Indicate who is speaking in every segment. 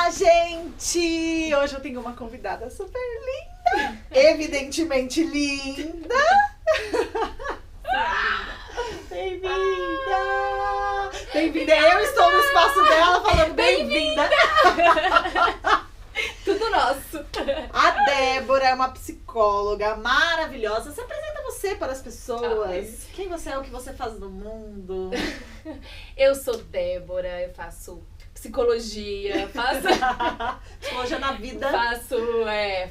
Speaker 1: Olá, gente! Hoje eu tenho uma convidada super linda, evidentemente linda. Bem-vinda! Bem-vinda! Eu estou no espaço dela falando bem-vinda!
Speaker 2: Tudo nosso!
Speaker 1: A Débora é uma psicóloga maravilhosa. Se apresenta você para as pessoas. Quem você é, o que você faz no mundo?
Speaker 2: Eu sou Débora, eu faço psicologia, faço
Speaker 1: Psicologia na vida.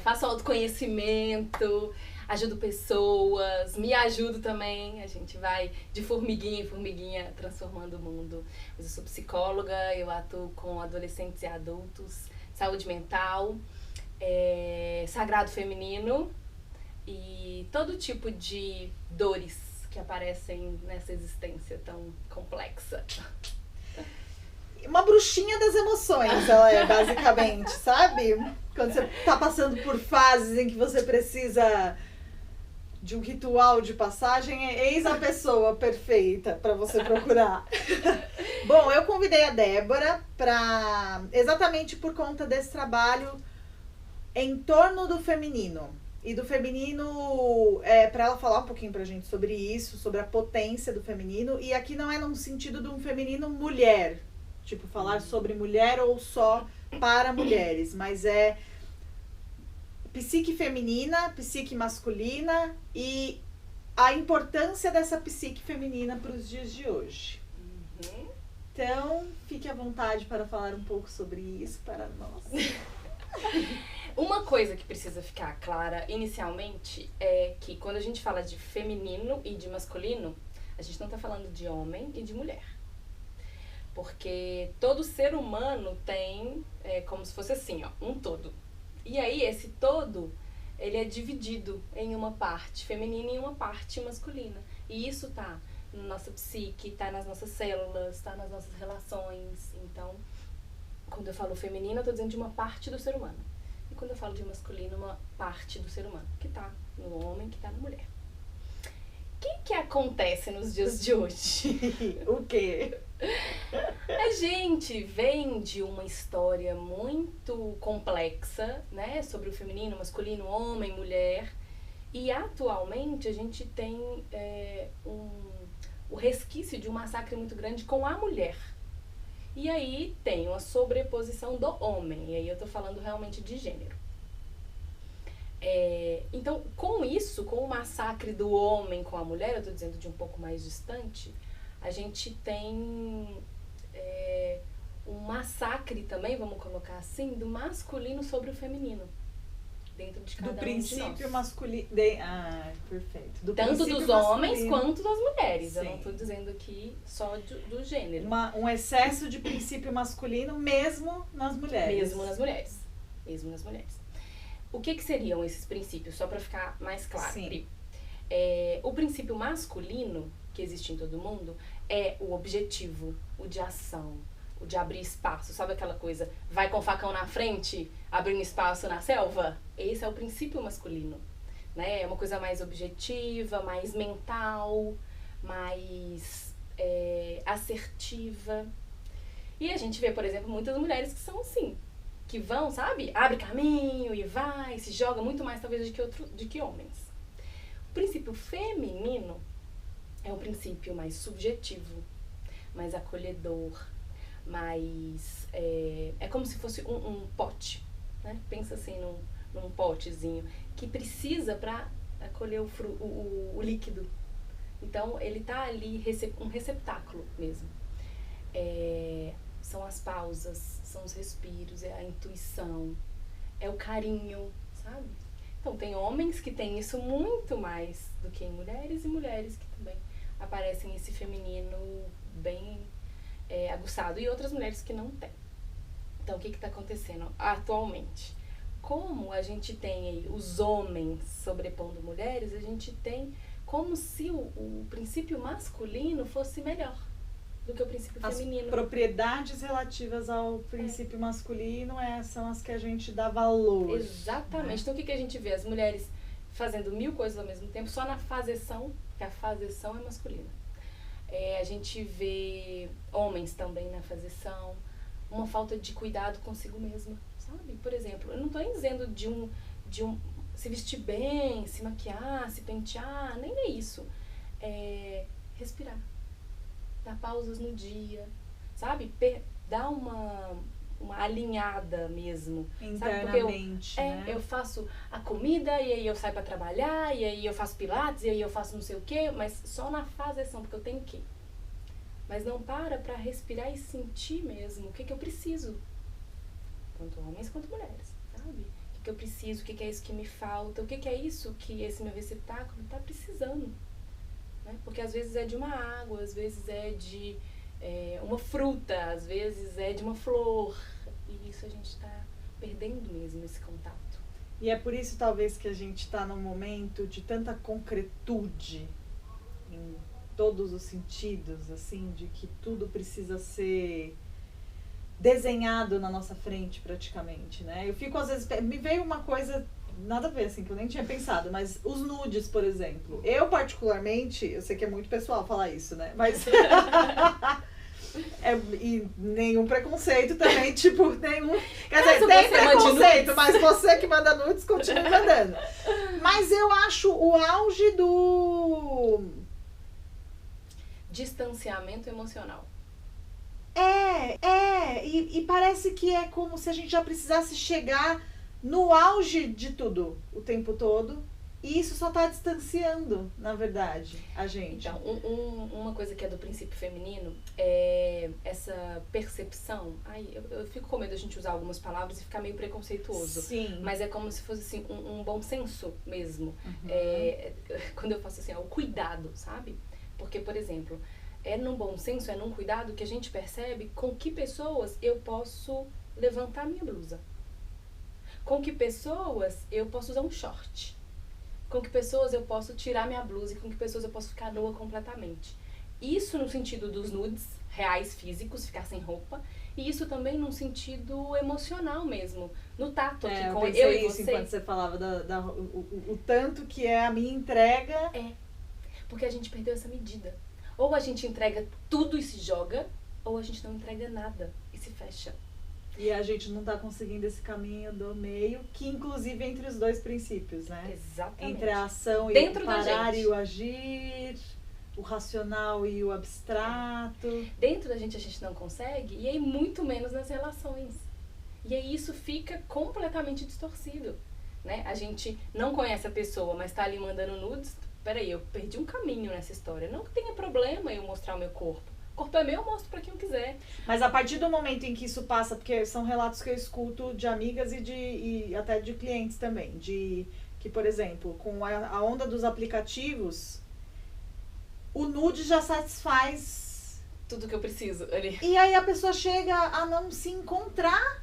Speaker 2: faço autoconhecimento, ajudo pessoas, me ajudo também. A gente vai de formiguinha em formiguinha transformando o mundo. Mas eu sou psicóloga, eu atuo com adolescentes e adultos, saúde mental, sagrado feminino e todo tipo de dores que aparecem nessa existência tão complexa.
Speaker 1: Uma bruxinha das emoções, ela é, basicamente, sabe? Quando você tá passando por fases em que você precisa de um ritual de passagem, eis a pessoa perfeita para você procurar. Bom, eu convidei a Débora exatamente por conta desse trabalho em torno do feminino. E do feminino, para ela falar um pouquinho pra gente sobre isso, sobre a potência do feminino. E aqui não é num sentido de um feminino mulher, tipo, falar sobre mulher ou só para mulheres, mas é psique feminina, psique masculina e a importância dessa psique feminina para os dias de hoje.
Speaker 2: Uhum.
Speaker 1: Então, fique à vontade para falar um pouco sobre isso para nós.
Speaker 2: Uma coisa que precisa ficar clara inicialmente é que quando a gente fala de feminino e de masculino, a gente não está falando de homem e de mulher. Porque todo ser humano tem, como se fosse assim, ó, um todo. E aí esse todo, ele é dividido em uma parte feminina e uma parte masculina. E isso tá na nossa psique, tá nas nossas células, tá nas nossas relações. Então, quando eu falo feminino, eu tô dizendo de uma parte do ser humano. E quando eu falo de masculino, uma parte do ser humano, que tá no homem, que tá na mulher. O que acontece nos dias de hoje?
Speaker 1: O quê?
Speaker 2: A gente vem de uma história muito complexa, né? Sobre o feminino, masculino, homem, mulher. E atualmente a gente tem o resquício de um massacre muito grande com a mulher. E aí tem uma sobreposição do homem. E aí eu tô falando realmente de gênero. Então, com isso, com o massacre do homem com a mulher, eu tô dizendo de um pouco mais distante, a gente tem um massacre também, vamos colocar assim, do masculino sobre o feminino. Dentro de cada
Speaker 1: Do
Speaker 2: um
Speaker 1: princípio
Speaker 2: de nós.
Speaker 1: masculino. Perfeito. Do
Speaker 2: Tanto
Speaker 1: princípio
Speaker 2: dos homens
Speaker 1: masculino.
Speaker 2: quanto das mulheres.
Speaker 1: Sim.
Speaker 2: Eu não estou dizendo aqui só do gênero.
Speaker 1: Um excesso de princípio masculino mesmo nas mulheres.
Speaker 2: Mesmo nas mulheres. Mesmo nas mulheres. O que seriam esses princípios? Só para ficar mais claro.
Speaker 1: Sim.
Speaker 2: O princípio masculino, que existe em todo mundo, é o objetivo, o de ação, o de abrir espaço. Sabe aquela coisa, vai com o facão na frente, abrindo espaço na selva? Esse é o princípio masculino. Né? É uma coisa mais objetiva, mais mental, mais assertiva. E a gente vê, por exemplo, muitas mulheres que são assim, que vão, sabe? Abre caminho e vai, se joga muito mais talvez do que homens. O princípio feminino é um princípio mais subjetivo, mais acolhedor, mais... É como se fosse um pote, né? Pensa assim num potezinho que precisa para acolher o líquido. Então, ele tá ali, um receptáculo mesmo. São as pausas, são os respiros, é a intuição, é o carinho, sabe? Então, tem homens que têm isso muito mais do que em mulheres, e mulheres que também aparecem esse feminino bem aguçado, e outras mulheres que não têm. Então, o que está acontecendo atualmente? Como a gente tem aí os homens sobrepondo mulheres, a gente tem como se o princípio masculino fosse melhor do que o princípio feminino.
Speaker 1: As propriedades relativas ao princípio masculino são as que a gente dá valor.
Speaker 2: Exatamente.
Speaker 1: Né?
Speaker 2: Então, o que a gente vê? As mulheres fazendo 1000 coisas ao mesmo tempo, só na fazeção, que a fazeção é masculina. A gente vê homens também na fazeção, uma falta de cuidado consigo mesma, sabe? Por exemplo, eu não tô nem dizendo de um se vestir bem, se maquiar, se pentear, nem é isso. É respirar, dar pausas no dia, sabe? Dar uma alinhada mesmo.
Speaker 1: Internamente,
Speaker 2: sabe?
Speaker 1: né?
Speaker 2: Eu faço a comida, e aí eu saio pra trabalhar, e aí eu faço pilates, e aí eu faço não sei o quê, mas só na faseção, porque eu tenho que. Mas não pra respirar e sentir mesmo o que eu preciso. Tanto homens quanto mulheres, sabe? O que eu preciso, o que é isso que me falta, o que é isso que esse meu receptáculo tá precisando. Né? Porque às vezes é de uma água, às vezes é de uma fruta, às vezes é de uma flor. E isso a gente tá perdendo mesmo, esse contato.
Speaker 1: E é por isso, talvez, que a gente tá num momento de tanta concretude em todos os sentidos, assim, de que tudo precisa ser desenhado na nossa frente, praticamente, né? Eu fico, às vezes, me veio uma coisa, nada a ver, assim, que eu nem tinha pensado, mas os nudes, por exemplo. Eu, particularmente, eu sei que é muito pessoal falar isso, né? Mas... e nenhum preconceito também, tipo, nenhum... Quer dizer, tem preconceito, mas você que manda nudes, continua mandando. Mas eu acho o auge do...
Speaker 2: distanciamento emocional.
Speaker 1: E parece que é como se a gente já precisasse chegar no auge de tudo o tempo todo. E isso só tá distanciando, na verdade, a gente.
Speaker 2: Então, uma coisa que é do princípio feminino é essa percepção. Ai, eu fico com medo de a gente usar algumas palavras e ficar meio preconceituoso.
Speaker 1: Sim.
Speaker 2: Mas é como se fosse assim, um bom senso mesmo.
Speaker 1: Uhum.
Speaker 2: Quando eu faço assim, o cuidado, sabe? Porque, por exemplo, é num bom senso, é num cuidado que a gente percebe com que pessoas eu posso levantar minha blusa. Com que pessoas eu posso usar um short. Com que pessoas eu posso tirar minha blusa e com que pessoas eu posso ficar nua completamente. Isso no sentido dos nudes reais, físicos, ficar sem roupa. E isso também num sentido emocional mesmo. No tato aqui com eu e você.
Speaker 1: Enquanto você falava o tanto que é a minha entrega.
Speaker 2: Porque a gente perdeu essa medida. Ou a gente entrega tudo e se joga, ou a gente não entrega nada e se fecha.
Speaker 1: E a gente não tá conseguindo esse caminho do meio, que inclusive entre os dois princípios, né?
Speaker 2: Exatamente.
Speaker 1: Entre a ação e
Speaker 2: dentro
Speaker 1: o parar e o agir, o racional e o abstrato.
Speaker 2: Dentro da gente a gente não consegue, e aí muito menos nas relações. E aí isso fica completamente distorcido, né? A gente não conhece a pessoa, mas tá ali mandando nudes. Peraí, eu perdi um caminho nessa história. Não que tenha problema eu mostrar o meu corpo. O corpo é meu, eu mostro pra quem eu quiser.
Speaker 1: Mas a partir do momento em que isso passa, porque são relatos que eu escuto de amigas e até de clientes também, de que, por exemplo, com a onda dos aplicativos, o nude já satisfaz
Speaker 2: tudo que eu preciso ali.
Speaker 1: E aí a pessoa chega a não se encontrar.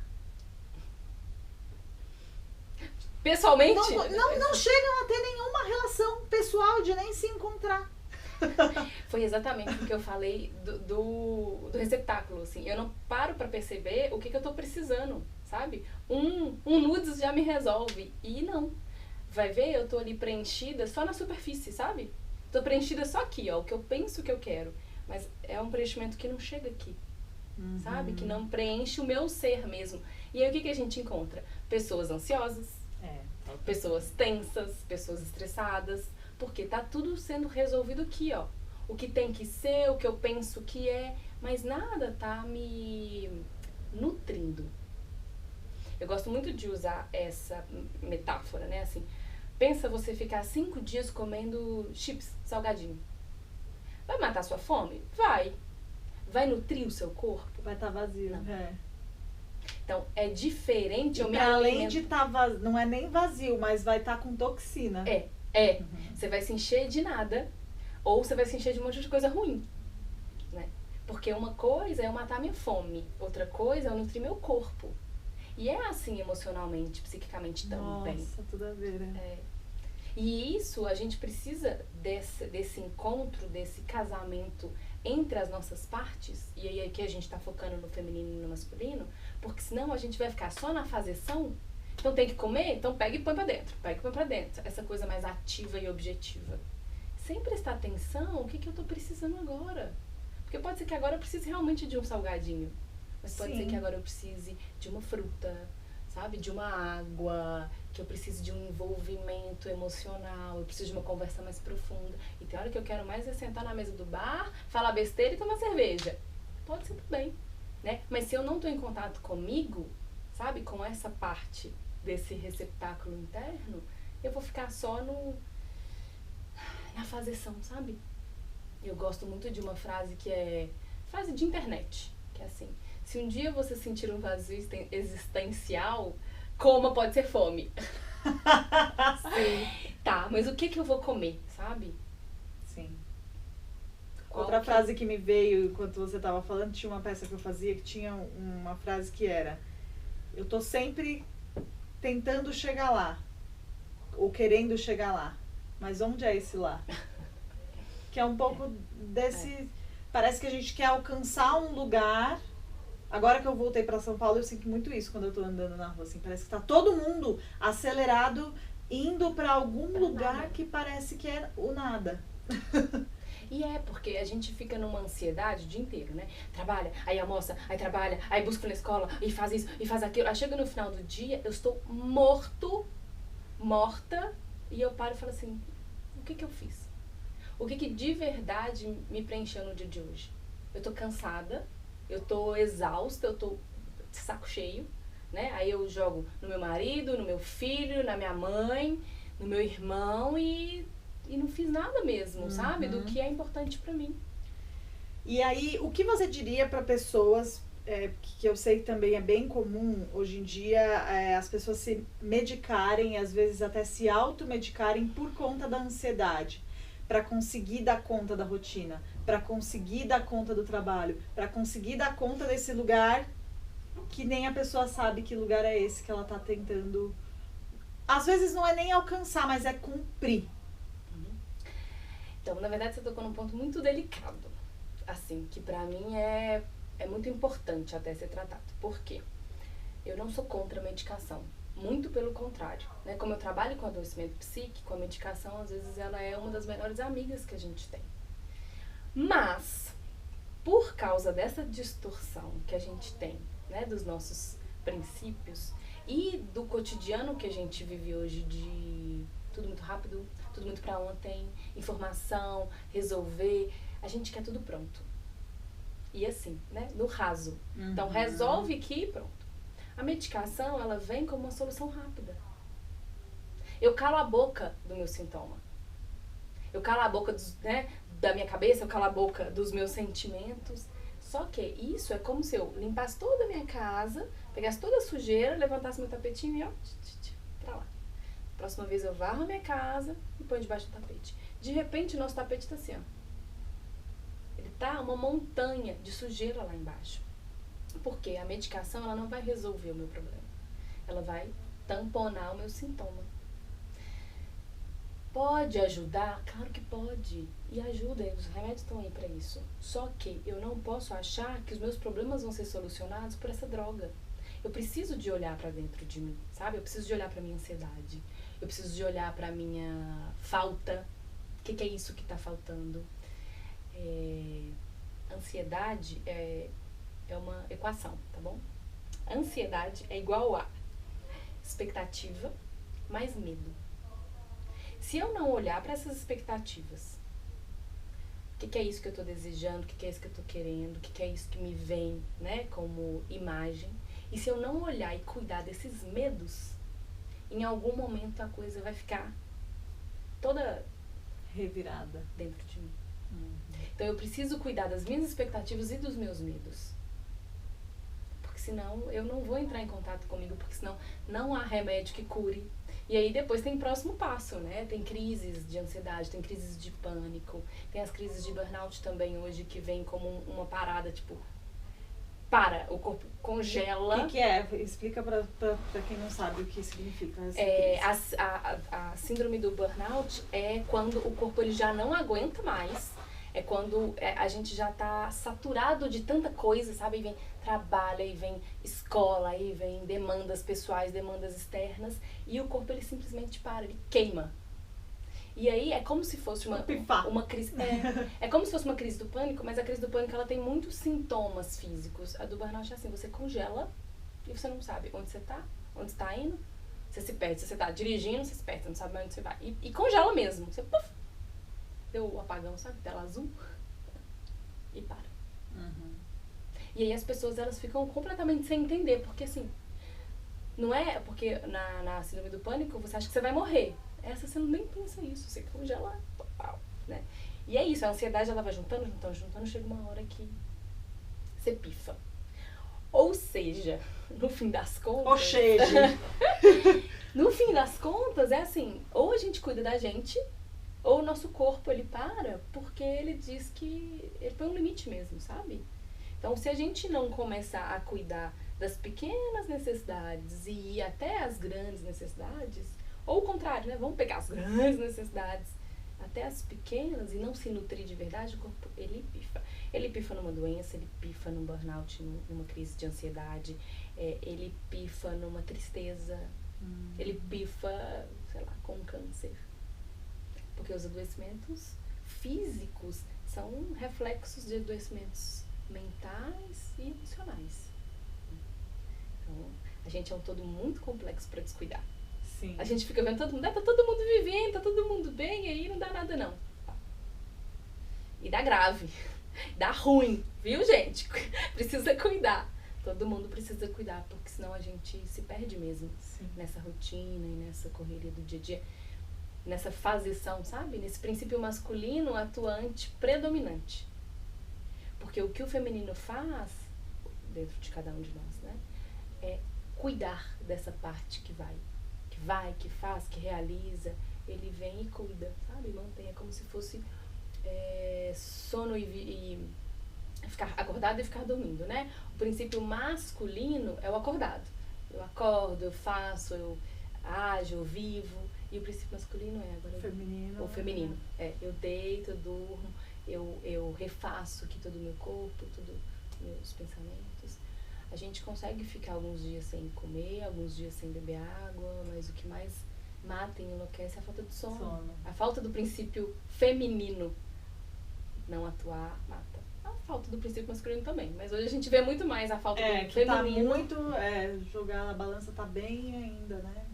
Speaker 2: Pessoalmente?
Speaker 1: Não chegam a ter nenhuma relação pessoal de nem se encontrar.
Speaker 2: Foi exatamente o que eu falei do receptáculo, assim. Eu não paro pra perceber o que eu tô precisando, sabe? Um nudes já me resolve. E não. Vai ver, eu tô ali preenchida só na superfície, sabe? Tô preenchida só aqui, ó, o que eu penso que eu quero. Mas é um preenchimento que não chega aqui, sabe? Que não preenche o meu ser mesmo. E aí o que a gente encontra? Pessoas ansiosas, pessoas tensas, pessoas estressadas, porque tá tudo sendo resolvido aqui, ó. O que tem que ser, o que eu penso que é, mas nada tá me nutrindo. Eu gosto muito de usar essa metáfora, né? Assim, pensa você ficar 5 dias comendo chips, salgadinho. Vai matar sua fome? Vai. Vai nutrir o seu corpo?
Speaker 1: Vai estar vazio. Não.
Speaker 2: Então, é diferente eu me
Speaker 1: além de estar vazio, não é nem vazio, mas vai estar com toxina.
Speaker 2: Você vai se encher de nada, ou você vai se encher de um monte de coisa ruim, né? Porque uma coisa é eu matar minha fome, outra coisa é eu nutrir meu corpo. E é assim emocionalmente, psiquicamente também.
Speaker 1: Nossa, tudo a ver, né?
Speaker 2: E isso, a gente precisa desse encontro, desse casamento entre as nossas partes, e aí aqui a gente tá focando no feminino e no masculino, porque senão a gente vai ficar só na faseção. Então tem que comer? Então pega e põe pra dentro. Pega e põe pra dentro. Essa coisa mais ativa e objetiva. Sem prestar atenção, o que eu tô precisando agora? Porque pode ser que agora eu precise realmente de um salgadinho. Mas pode
Speaker 1: Sim.
Speaker 2: ser que agora eu precise de uma fruta, sabe? De uma água, que eu preciso de um envolvimento emocional, eu preciso de uma conversa mais profunda. E tem hora que eu quero mais é sentar na mesa do bar, falar besteira e tomar cerveja. Pode ser também, né? Mas se eu não estou em contato comigo, sabe? Com essa parte desse receptáculo interno, eu vou ficar só na fazeção, sabe? Eu gosto muito de uma frase que é frase de internet, que é assim: se um dia você sentir um vazio existencial, coma, pode ser fome.
Speaker 1: Sim.
Speaker 2: Tá, mas o que eu vou comer, sabe?
Speaker 1: Sim.
Speaker 2: Qual
Speaker 1: Outra
Speaker 2: que-
Speaker 1: frase que me veio enquanto você estava falando, tinha uma peça que eu fazia que tinha uma frase que era: eu tô sempre tentando chegar lá, ou querendo chegar lá, mas onde é esse lá? Que é um pouco desse... Parece que a gente quer alcançar um lugar. Agora que eu voltei para São Paulo, eu sinto muito isso quando eu tô andando na rua, assim, parece que tá todo mundo acelerado, indo para algum lugar
Speaker 2: nada.
Speaker 1: que parece que é o nada.
Speaker 2: E é porque a gente fica numa ansiedade o dia inteiro, né? Trabalha, aí almoça, aí trabalha, aí busca na escola, e faz isso, e faz aquilo. Aí chega no final do dia, eu estou morta, e eu paro e falo assim, o que eu fiz? O que de verdade me preencheu no dia de hoje? Eu tô cansada, eu tô exausta, eu tô de saco cheio, né? Aí eu jogo no meu marido, no meu filho, na minha mãe, no meu irmão e não fiz nada mesmo, sabe? Do que é importante pra mim.
Speaker 1: E aí, o que você diria para pessoas, que eu sei que também é bem comum hoje em dia, as pessoas se medicarem, às vezes até se automedicarem por conta da ansiedade, para conseguir dar conta da rotina, para conseguir dar conta do trabalho, para conseguir dar conta desse lugar que nem a pessoa sabe que lugar é esse que ela tá tentando. Às vezes não é nem alcançar, mas é cumprir.
Speaker 2: Então, na verdade, você tocou num ponto muito delicado, assim, que pra mim é muito importante até ser tratado. Por quê? Eu não sou contra a medicação, muito pelo contrário, né? Como eu trabalho com adoecimento psíquico, a medicação, às vezes, ela é uma das melhores amigas que a gente tem. Mas, por causa dessa distorção que a gente tem, né, dos nossos princípios e do cotidiano que a gente vive hoje de tudo muito rápido, tudo muito pra ontem, informação, resolver, a gente quer tudo pronto. E assim, né, no raso. Então, resolve aqui e pronto. A medicação, ela vem como uma solução rápida. Eu calo a boca do meu sintoma. Eu calo a boca da minha cabeça, eu calo a boca dos meus sentimentos. Só que isso é como se eu limpasse toda a minha casa, pegasse toda a sujeira, levantasse meu tapetinho e ó, pra lá. Próxima vez eu varro a minha casa e ponho debaixo do tapete. De repente, o nosso tapete tá assim, ó. Ele tá uma montanha de sujeira lá embaixo. Porque a medicação, ela não vai resolver o meu problema. Ela vai tamponar o meu sintoma. Pode ajudar? Claro que pode. E ajuda, os remédios estão aí pra isso. Só que eu não posso achar que os meus problemas vão ser solucionados por essa droga. Eu preciso de olhar pra dentro de mim, sabe? Eu preciso de olhar pra minha ansiedade. Eu preciso de olhar pra minha falta. O que é isso que tá faltando? Ansiedade é uma equação, tá bom? Ansiedade é igual a expectativa mais medo. Se eu não olhar para essas expectativas, o que é isso que eu tô desejando, o que é isso que eu tô querendo, o que é isso que me vem, né, como imagem, e se eu não olhar e cuidar desses medos, em algum momento a coisa vai ficar toda
Speaker 1: Revirada
Speaker 2: dentro de mim. Então eu preciso cuidar das minhas expectativas e dos meus medos. Porque senão eu não vou entrar em contato comigo, porque senão não há remédio que cure. E aí depois tem o próximo passo, né? Tem crises de ansiedade, tem crises de pânico, tem as crises de burnout também hoje, que vem como uma parada, tipo, o corpo congela.
Speaker 1: O que é? Explica pra quem não sabe o que significa essa crise.
Speaker 2: A síndrome do burnout é quando o corpo ele já não aguenta mais. É quando a gente já tá saturado de tanta coisa, sabe? Aí vem trabalho, aí vem escola, aí vem demandas pessoais, demandas externas. E o corpo ele simplesmente para, ele queima. E aí é como se fosse
Speaker 1: Pifar.
Speaker 2: uma crise. É como se fosse uma crise do pânico, mas a crise do pânico ela tem muitos sintomas físicos. A do burnout é assim, você congela e você não sabe onde você tá, onde você tá indo. Você se perde, você tá dirigindo, você se perde, você não sabe mais onde você vai. E congela mesmo. Você, puff, deu o apagão, sabe? Tela azul. E para.
Speaker 1: Uhum.
Speaker 2: E aí as pessoas, elas ficam completamente sem entender. Porque assim, não é porque na síndrome do pânico você acha que você vai morrer. Essa você nem pensa isso. Você congela total, né? E é isso, a ansiedade ela vai juntando. Chega uma hora que você pifa. Ou seja, no fim das contas... No fim das contas, é assim, ou a gente cuida da gente, ou o nosso corpo, ele para, porque ele diz que... Ele põe um limite mesmo, sabe? Então, se a gente não começar a cuidar das pequenas necessidades e ir até as grandes necessidades, ou o contrário, né? Vamos pegar as grandes necessidades até as pequenas e não se nutrir de verdade, o corpo, ele pifa. Ele pifa numa doença, ele pifa num burnout, numa crise de ansiedade, ele pifa numa tristeza, ele pifa, sei lá, com um câncer. Porque os adoecimentos físicos são reflexos de adoecimentos mentais e emocionais. Então, a gente é um todo muito complexo para descuidar.
Speaker 1: Sim.
Speaker 2: A gente fica vendo todo mundo, tá todo mundo vivendo, tá todo mundo bem, e aí não dá nada não. E dá grave, dá ruim, viu, gente? Precisa cuidar. Todo mundo precisa cuidar, porque senão a gente se perde mesmo. Sim. Nessa rotina e nessa correria do dia a dia, nessa faseção, sabe? Nesse princípio masculino atuante, predominante. Porque o que o feminino faz, dentro de cada um de nós, né? É cuidar dessa parte que faz, que realiza. Ele vem e cuida, sabe? Mantém, é como se fosse sono e ficar acordado e ficar dormindo, né? O princípio masculino é o acordado. Eu acordo, eu faço, eu ajo, eu vivo. E o princípio masculino é agora
Speaker 1: feminino.
Speaker 2: O feminino. Eu deito, eu durmo, eu refaço aqui todo o meu corpo, todos os meus pensamentos. A gente consegue ficar alguns dias sem comer, alguns dias sem beber água, mas o que mais mata e enlouquece é a falta de sono. A falta do princípio feminino não atuar mata. A falta do princípio masculino também, mas hoje a gente vê muito mais a falta do feminino.
Speaker 1: Tá muito, jogar na balança tá bem ainda, né?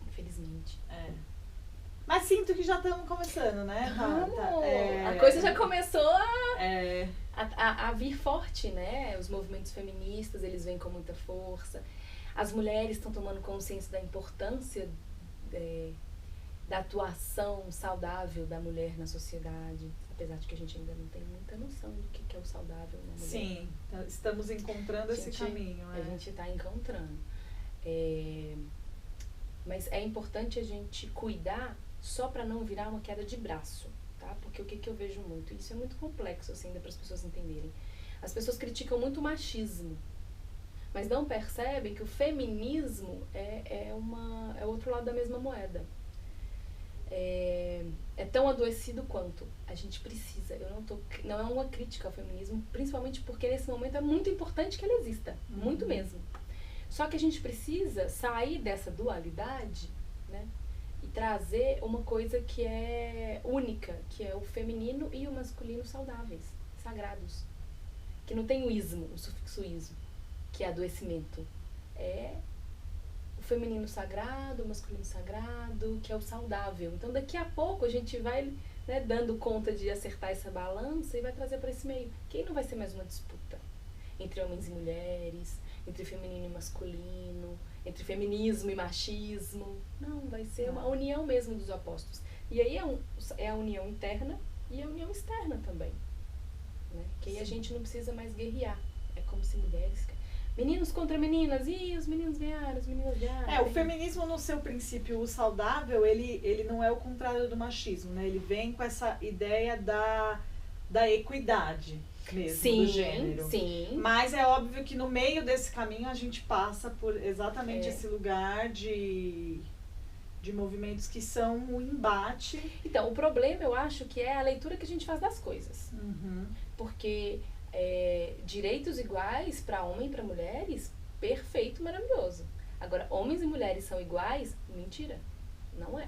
Speaker 2: Infelizmente.
Speaker 1: Mas sinto que já estamos começando, né?
Speaker 2: A coisa já começou a vir forte, né? Os movimentos feministas, eles vêm com muita força. As mulheres estão tomando consciência da importância da atuação saudável da mulher na sociedade, apesar de que a gente ainda não tem muita noção do que é o saudável na mulher.
Speaker 1: Sim, estamos encontrando esse caminho.
Speaker 2: A gente está encontrando. Mas é importante a gente cuidar só para não virar uma queda de braço, tá? Porque o que eu vejo muito, isso é muito complexo assim, ainda para as pessoas entenderem. As pessoas criticam muito o machismo, mas não percebem que o feminismo é outro lado da mesma moeda. É tão adoecido quanto. A gente precisa, não é uma crítica ao feminismo, principalmente porque nesse momento é muito importante que ele exista, muito mesmo. Só que a gente precisa sair dessa dualidade, né, e trazer uma coisa que é única, que é o feminino e o masculino saudáveis, sagrados. Que não tem o ismo, o sufixo ismo, que é adoecimento. É o feminino sagrado, o masculino sagrado, que é o saudável. Então daqui a pouco a gente vai, né, dando conta de acertar essa balança e vai trazer para esse meio. Que aí não vai ser mais uma disputa entre homens e mulheres, entre feminino e masculino, entre feminismo e machismo. Não, vai ser uma união mesmo dos opostos. E aí é a união interna e a união externa também. Né? Que aí a gente não precisa mais guerrear. É como se mulheres... Meninos contra meninas, e os meninos ganharam, as meninas ganharam.
Speaker 1: O feminismo no seu princípio saudável, ele não é o contrário do machismo, né? Ele vem com essa ideia da equidade mesmo, do gênero.
Speaker 2: Sim.
Speaker 1: Mas é óbvio que no meio desse caminho a gente passa por exatamente esse lugar de movimentos que são um embate.
Speaker 2: Então, o problema, eu acho, que é a leitura que a gente faz das coisas. Porque direitos iguais para homem e para mulheres, perfeito, maravilhoso. Agora, homens e mulheres são iguais? Mentira. Não é.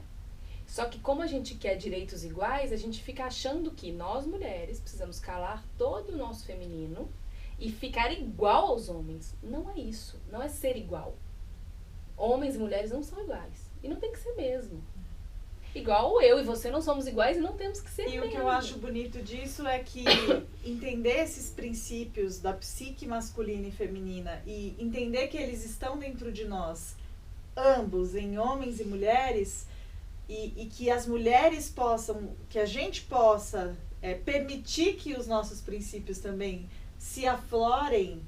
Speaker 2: Só que como a gente quer direitos iguais, a gente fica achando que nós mulheres precisamos calar todo o nosso feminino e ficar igual aos homens. Não é isso, não é ser igual. Homens e mulheres não são iguais. E não tem que ser mesmo. Igual eu e você não somos iguais e não temos que ser mesmo.
Speaker 1: E o que eu acho bonito disso é que entender esses princípios da psique masculina e feminina e entender que eles estão dentro de nós, ambos, em homens e mulheres, e que as mulheres possam, que a gente possa permitir que os nossos princípios também se aflorem,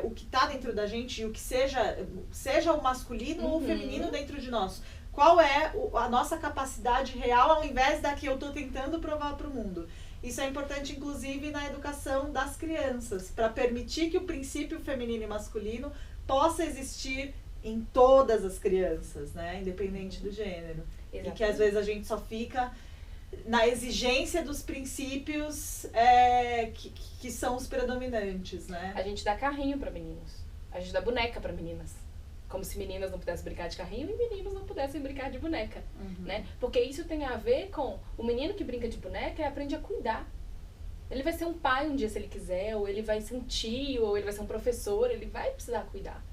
Speaker 1: o que está dentro da gente e o que seja o masculino ou o feminino dentro de nós. Qual é a nossa capacidade real ao invés da que eu estou tentando provar para o mundo. Isso é importante, inclusive, na educação das crianças, para permitir que o princípio feminino e masculino possa existir em todas as crianças, né? Independente do gênero. Exatamente. E que às vezes a gente só fica na exigência dos princípios que são os predominantes, né?
Speaker 2: A gente dá carrinho para meninos. A gente dá boneca para meninas. Como se meninas não pudessem brincar de carrinho e meninos não pudessem brincar de boneca, né? Porque isso tem a ver com o menino que brinca de boneca aprende a cuidar. Ele vai ser um pai um dia se ele quiser, ou ele vai ser um tio, ou ele vai ser um professor, ele vai precisar cuidar,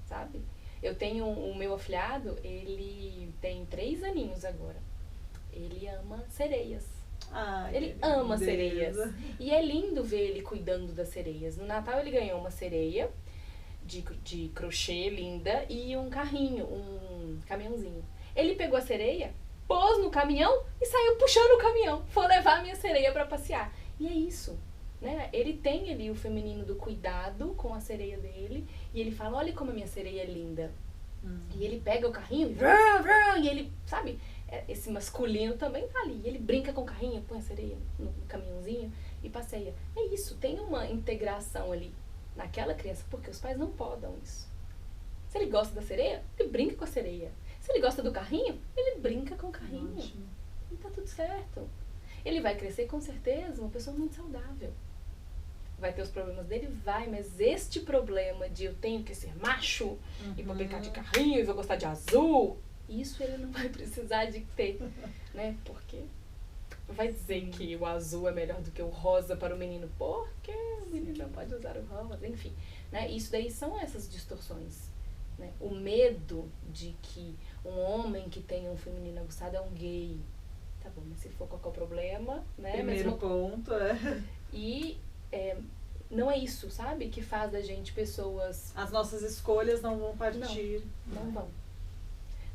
Speaker 2: sabe? Eu tenho o meu afilhado, ele tem 3 aninhos agora. Ele ama sereias.
Speaker 1: Ai,
Speaker 2: ele ama sereias. E é lindo ver ele cuidando das sereias. No Natal ele ganhou uma sereia de crochê linda e um carrinho, um caminhãozinho. Ele pegou a sereia, pôs no caminhão e saiu puxando o caminhão. Foi levar a minha sereia para passear. E é isso, né? Ele tem ali o feminino do cuidado com a sereia dele e ele fala, olha como a minha sereia é linda. E ele pega o carrinho e ele, sabe, esse masculino também tá ali. Ele brinca com o carrinho, põe a sereia no caminhãozinho e passeia. É isso, tem uma integração ali naquela criança, porque os pais não podem isso. Se ele gosta da sereia, ele brinca com a sereia. Se ele gosta do carrinho, ele brinca com o carrinho. Ótimo. E tá tudo certo. Ele vai crescer com certeza uma pessoa muito saudável. Vai ter os problemas dele? Vai, mas este problema de eu tenho que ser macho e vou brincar de carrinho e vou gostar de azul, isso ele não vai precisar de ter, né? Porque vai dizer que o azul é melhor do que o rosa para o menino, porque o menino não pode usar o rosa, enfim, né? Isso daí são essas distorções, né? O medo de que um homem que tem um feminino aguçado é um gay. Tá bom, mas se for qual é o problema, né?
Speaker 1: Primeiro ponto
Speaker 2: E não é isso, sabe? Que faz da gente pessoas...
Speaker 1: As nossas escolhas não vão partir.
Speaker 2: Não vão.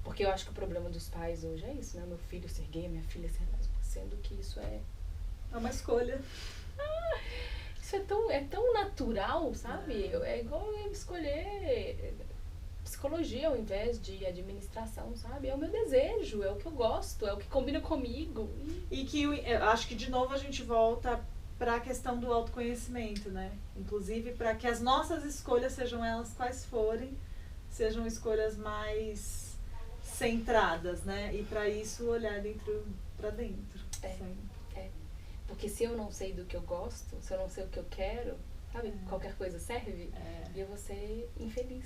Speaker 2: Porque eu acho que o problema dos pais hoje é isso, né? Meu filho ser gay, minha filha ser lésbica, sendo que isso é
Speaker 1: uma escolha.
Speaker 2: Isso é tão natural, sabe? É igual eu escolher psicologia ao invés de administração, sabe? É o meu desejo, é o que eu gosto, é o que combina comigo.
Speaker 1: E que eu acho que de novo a gente volta para a questão do autoconhecimento, né? Inclusive para que as nossas escolhas, sejam elas quais forem, sejam escolhas mais centradas, né? E para isso olhar para dentro.
Speaker 2: Porque se eu não sei do que eu gosto, se eu não sei o que eu quero, sabe? Qualquer coisa serve, e eu vou ser infeliz.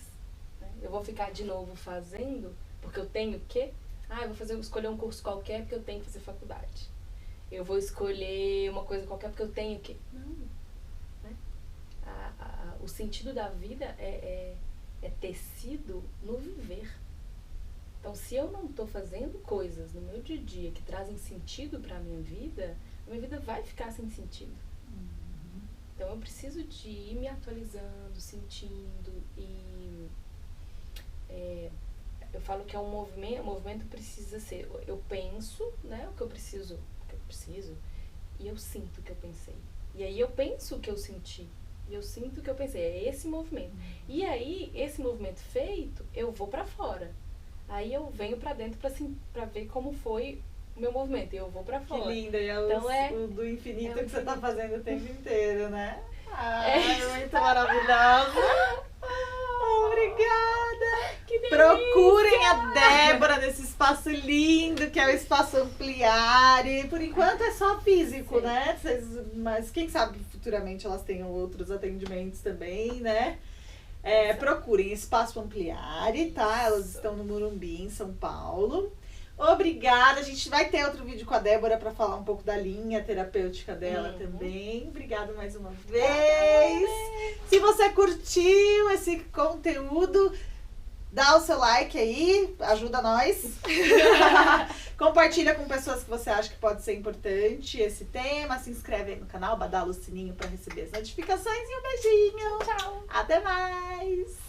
Speaker 2: Né? Eu vou ficar de novo fazendo, porque eu tenho que... eu vou escolher um curso qualquer porque eu tenho que fazer faculdade. Eu vou escolher uma coisa qualquer porque eu tenho que... Não. Né? O sentido da vida é tecido no viver. Então, se eu não estou fazendo coisas no meu dia a dia que trazem sentido para a minha vida vai ficar sem sentido. Então, eu preciso de ir me atualizando, sentindo e... eu falo que é um movimento, o movimento precisa ser... Eu penso, né, o que eu preciso, e eu sinto o que eu pensei. E aí, eu penso o que eu senti. E eu sinto o que eu pensei. É esse movimento. E aí, esse movimento feito, eu vou pra fora. Aí eu venho pra dentro pra ver como foi o meu movimento. E eu vou pra fora.
Speaker 1: Que linda. E
Speaker 2: então,
Speaker 1: o do infinito que você tá fazendo o tempo inteiro, né? Muito maravilhosa. Obrigada.
Speaker 2: Que delícia.
Speaker 1: Procurem a Débora nesse espaço lindo que é o Espaço Ampliare. Por enquanto é só físico, né? Mas quem sabe futuramente elas tenham outros atendimentos também, né? Procurem Espaço Ampliare, tá? Elas estão no Morumbi, em São Paulo. Obrigada. A gente vai ter outro vídeo com a Débora para falar um pouco da linha terapêutica dela também. Obrigada mais uma vez. Se você curtiu esse conteúdo, dá o seu like aí, ajuda nós. Compartilha com pessoas que você acha que pode ser importante esse tema. Se inscreve aí no canal, badala o sininho para receber as notificações e um beijinho.
Speaker 2: Tchau.
Speaker 1: Até mais.